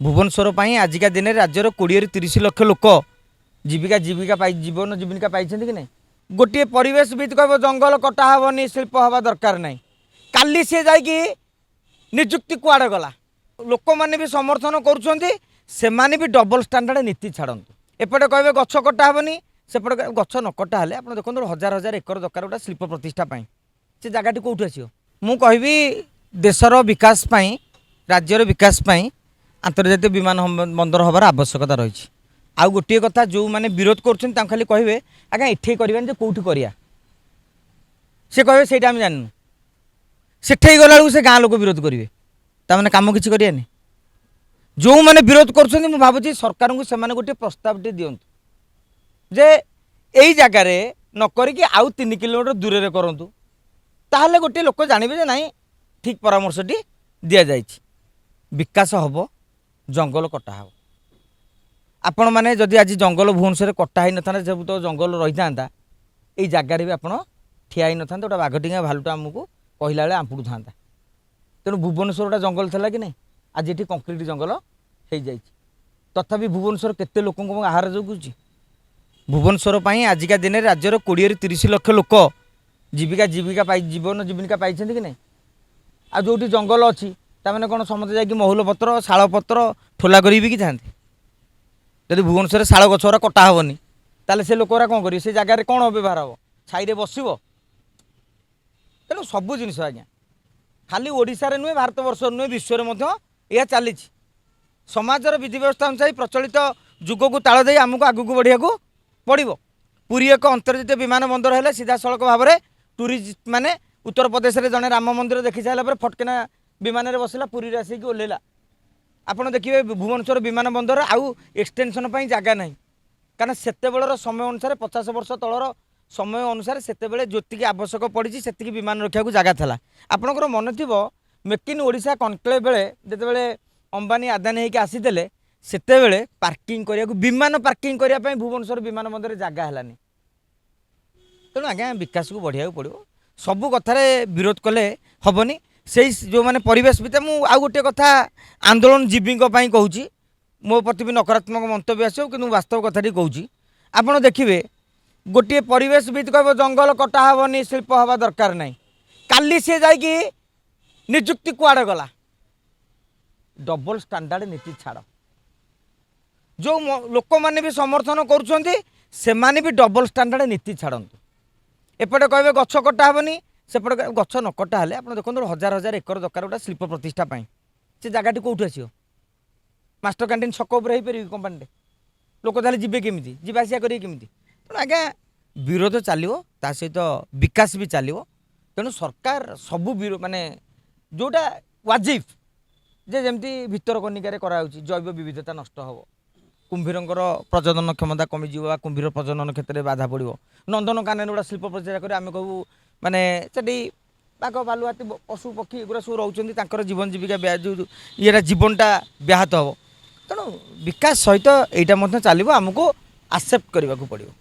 भुवनेश्वर आजिका दिन में राज्यर 20-30 लाख लोक जीविका जीविका जीवन जीविका पाई कि नहीं। गोटे परिवेशविद कह जंगल कटा हेनी शिल्प हवा दरकार ना काली सी जा निजुक्ति कुआड़े गला लोक मैंने भी समर्थन करुँचे भी डबल स्टैंडर्ड नीति छाड़तु एपटे कहे गछ कटा हेनी सेपटे गछ न कटा हेले आप देखो 1000 एकर दरकार गोटे शिल्प प्रतिष्ठा से जगह कौटू आस मु कहि देशर विकास राज्यर विकास आंतर्जातीय विमान बंदर हबार आवश्यकता रही। आउ गोटे कथा जो मैंने विरोध कर खाली कहे आज्ञा इठे करवानी कौटी करिया से कहे से आम जानू सेठे गला से गाँ लोक विरोध करेंगे ताने कम किसी करानी जो मैंने विरोध कर भावुँ सरकार को से गोटे प्रस्ताव दिंतु जे यही जगार नक आउ 3 किलोमीटर दूर में करूँ ताहले गोटे लोक जानवे ना ठीक परामर्शटी दि जाए विकास हम जंगल कटा हो आपण मैंने जदि आज जंगल भुवनेश्वर कटा ही ना जब तो जंगल रही था ये जगार भी आप ठिया ही ना गोटे बाघटिंगा भालुटा आमको कहला बेले आंपुड़ था तेणु भुवनेश्वर गोटे जंगल था कि नहीं आज ये कंक्रीट जंगल हो जाए तथापि भुवनेश्वर केते लोक आहार जोगुची भुवनेश्वर आजिका दिन में राज्यर 20-30 लाख लोक जीविका जीविका जीवन जीविका पाई कि नहीं। आ जो जंगल अच्छी ताने कौन समझते जाकि महुल पत्र शाल पत्र ठोला कर कि था जब भुवनेश्वर शाल गछरा कटा हेनी ताले से लोक कौन करेंगे से जगार कौन व्यवहार हम छाई बस तेणु सबू जिन आज्ञा खाली ओडिशारे नुहे भारत वर्ष नुहे विश्व में यह चली समाजर विधि व्यवस्था अनुसार प्रचलित जुग को ताल दे आमको आगू बढ़िया पड़ो। पुरी एक अंतर्जातीय विमान बंदर है सीधा सड़क भाव में टूरिस्ट माने उत्तर प्रदेश में जड़े राम मंदिर देखी सारापर फटकिना विमान में बसला पुरी आसिक ओह्लैला आपड़ देखिए भुवनेश्वर विमान बंदर आउ एक्सटेंशन जगह ना कारण से समय अनुसार 50 वर्ष तलर समय अनुसार से जोति आवश्यक पड़ी से विमान रखा जगह था आपंकर मन थी मेक इन ओडिशा कनक्लेव बेले जिते अंबानी आदानी होकर आसीते से पार्किंग करने विमान पार्किंग करने भुवनेश्वर विमान बंदर जगह है तेणु आज्ञा विकास को बढ़िया पड़ो सबू कथार विरोध कले हेनी से जो मैंने परिवेशविद मुझे आउ गोटे कथा आंदोलन जीवी कहूँ मो प्रति भी नकारात्मक मंतव्य आसो कि वास्तव कथाटी कहूँ आपड़ देखिए गोटे परिवेशविद कह जंगल कटा हेनी शिल्प हवा दरकार ना काली सी जा निजुक्ति कुआड़े गला डबल स्टैंडर्ड नीति छाड़ जो लोक मैंने भी समर्थन करुँचे भी डबल स्टैंडर्ड नीति छाड़तु एपटे कहे गछ कटा हेनी सेपटे गछ न कटा हेले आप देखो 1000 एकर दरकार गोटे शिल्प प्रतिष्ठा से जगह कौटू आस मास्टर कैंटीन छक उपर हो पार कंपानी लोक ताले जीवे केमी जीवासिया करेंगे केमी तेणु आज्ञा विरोध चलो ता सहित विकास भी चलो तेणु सरकार सबू माने जोटा वाजिब जे जमती भितरकनिकार कराउछि जैव विविधता नष्ट हम कुंभीरंकर प्रजनन क्षमता कमिज कुंभीर प्रजनन क्षेत्र में बाधा पड़ो नंदनकानन गोटा शिल्प प्रतिष्ठा कर आम कहू माने से बाघ भालु हाथी पशु पक्षी एगुरा सब रोच जीवन जीविका जो ये जीवनटा व्याहत हम तेणु विकास सहित यहाँ चलो आमको एक्सेप्ट करने को पड़ो।